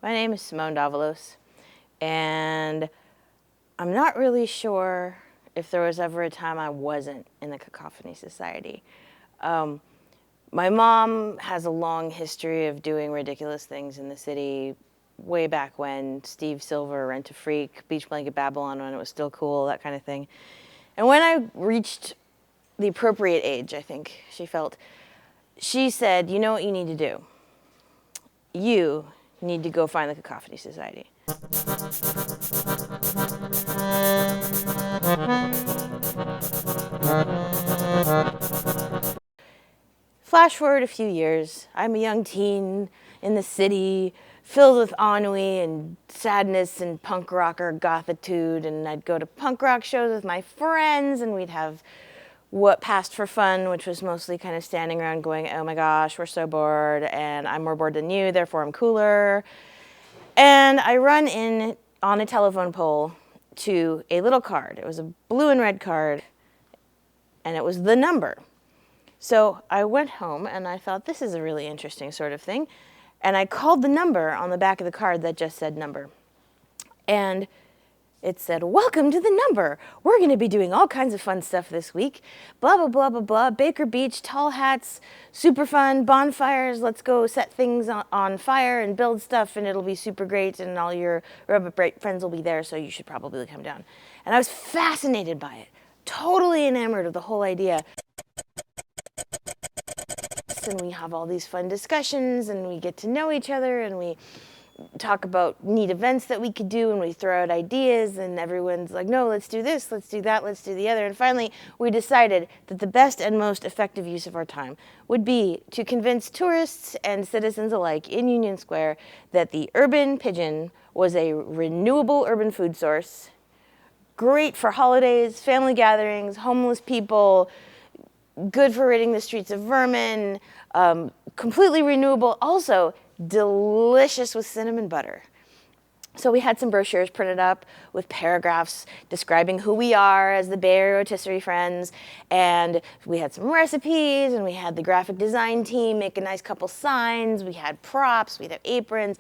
My name is Simone Davalos, and I'm not really sure if there was ever a time I wasn't in the Cacophony Society. My mom has a long history of doing ridiculous things in the city, way back when, Steve Silver, Rent a Freak, Beach Blanket Babylon when it was still cool, that kind of thing. And when I reached the appropriate age, I think she said, you know what you need to do? You need to go find the Cacophony Society. Flash forward a few years. I'm a young teen in the city, filled with ennui and sadness and punk rocker gothitude, and I'd go to punk rock shows with my friends, and we'd have what passed for fun, which was mostly kind of standing around going, oh my gosh, we're so bored, and I'm more bored than you, therefore I'm cooler. And I run in on a telephone pole to a little card. It was a blue and red card, and it was the number. So I went home and I thought, this is a really interesting sort of thing. And I called the number on the back of the card that just said number. And it said, welcome to the number. We're going to be doing all kinds of fun stuff this week. Blah, blah, blah, blah, blah. Baker Beach, tall hats, super fun, bonfires. Let's go set things on fire and build stuff, and it'll be super great. And all your Rubber Bright friends will be there, so you should probably come down. And I was fascinated by it, totally enamored of the whole idea. And we have all these fun discussions, and we get to know each other, and we talk about neat events that we could do, and we throw out ideas, and everyone's like, no, let's do this, let's do that, let's do the other. And finally, we decided that the best and most effective use of our time would be to convince tourists and citizens alike in Union Square that the urban pigeon was a renewable urban food source, great for holidays, family gatherings, homeless people, good for ridding the streets of vermin, completely renewable, also delicious with cinnamon butter. So we had some brochures printed up with paragraphs describing who we are as the Bay Area Rotisserie Friends, and we had some recipes, and we had the graphic design team make a nice couple signs, we had props, we'd have aprons,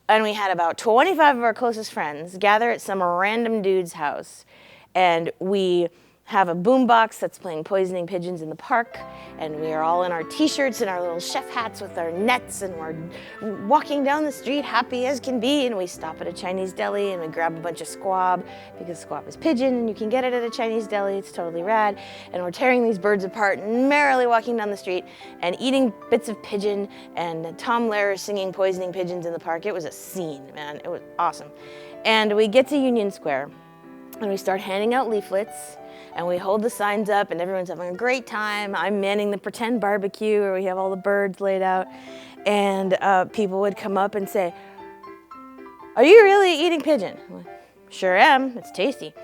and we had about 25 of our closest friends gather at some random dude's house, and we have a boombox that's playing Poisoning Pigeons in the Park, and we are all in our t-shirts and our little chef hats with our nets, and we're walking down the street happy as can be, and we stop at a Chinese deli and we grab a bunch of squab, because squab is pigeon and you can get it at a Chinese deli, it's totally rad, and we're tearing these birds apart and merrily walking down the street and eating bits of pigeon, and Tom Lehrer singing Poisoning Pigeons in the Park. It was a scene, man, it was awesome. And we get to Union Square and we start handing out leaflets, and we hold the signs up, and everyone's having a great time. I'm manning the pretend barbecue where we have all the birds laid out, and people would come up and say, are you really eating pigeon? I'm like, sure am, it's tasty.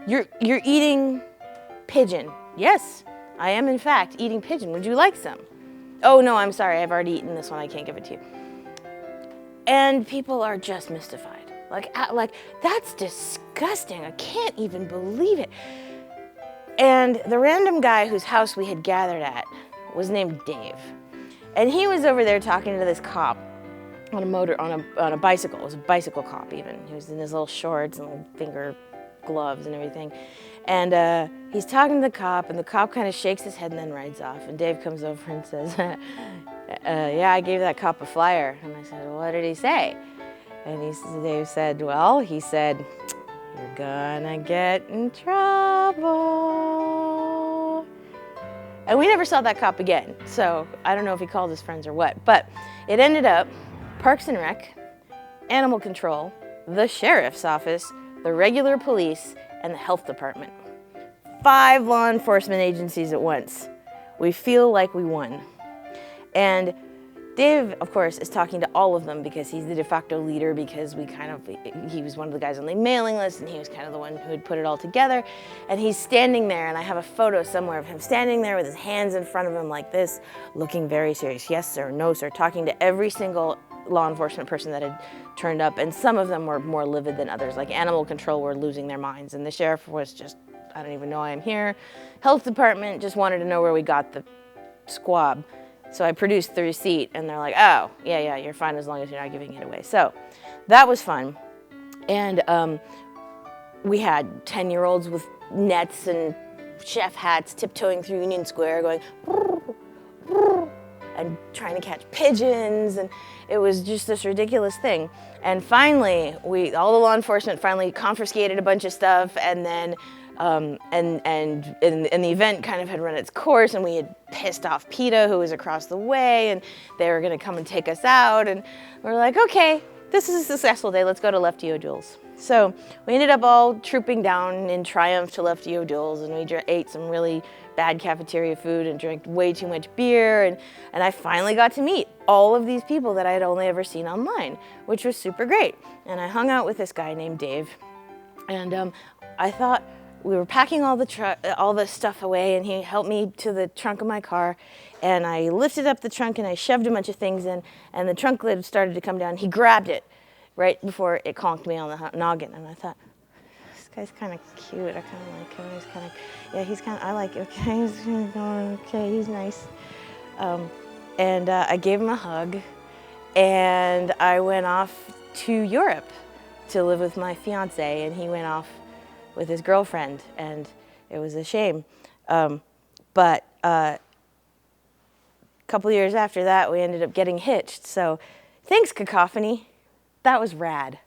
You're eating pigeon? Yes, I am in fact eating pigeon. Would you like some? Oh no, I'm sorry, I've already eaten this one, I can't give it to you. And people are just mystified. Like that's disgusting, I can't even believe it. And the random guy whose house we had gathered at was named Dave. And he was over there talking to this cop on a bicycle. It was a bicycle cop even. He was in his little shorts and little finger gloves and everything. And he's talking to the cop, and the cop kind of shakes his head and then rides off. And Dave comes over and says, yeah, I gave that cop a flyer. And I said, well, what did he say? And Dave said, well, he said, you're gonna get in trouble. And we never saw that cop again, so I don't know if he called his friends or what, but it ended up Parks and Rec, Animal Control, the Sheriff's Office, the regular police, and the Health Department. 5 law enforcement agencies at once. We feel like we won. And Dave, of course, is talking to all of them because he's the de facto leader, because he was one of the guys on the mailing list, and he was kind of the one who had put it all together. And he's standing there, and I have a photo somewhere of him standing there with his hands in front of him like this, looking very serious. Yes, sir, no, sir, talking to every single law enforcement person that had turned up, and some of them were more livid than others. Like Animal Control were losing their minds, and the sheriff was just, I don't even know why I'm here. Health Department just wanted to know where we got the squab. So I produced the receipt, and they're like, oh, yeah, you're fine as long as you're not giving it away. So that was fun. And we had 10-year-olds with nets and chef hats tiptoeing through Union Square going and trying to catch pigeons, and it was just this ridiculous thing. And finally, all the law enforcement finally confiscated a bunch of stuff, and then and the event kind of had run its course, and we had pissed off PETA, who was across the way, and they were going to come and take us out, and we're like, okay, this is a successful day, let's go to Lefty O'Doul's. So we ended up all trooping down in triumph to Lefty O'Doul's, and we ate some really bad cafeteria food and drank way too much beer, and I finally got to meet all of these people that I had only ever seen online, which was super great. And I hung out with this guy named Dave, and I thought, we were packing all the stuff away, and he helped me to the trunk of my car, and I lifted up the trunk and I shoved a bunch of things in, and the trunk lid started to come down. He grabbed it right before it conked me on the noggin, and I thought, this guy's kind of cute. I kind of like him. He's kind of, yeah, he's kind of, I like, okay, he's nice. And I gave him a hug, and I went off to Europe to live with my fiance, and he went off with his girlfriend, and it was a shame. But a couple years after that, we ended up getting hitched. So thanks, Cacophony. That was rad.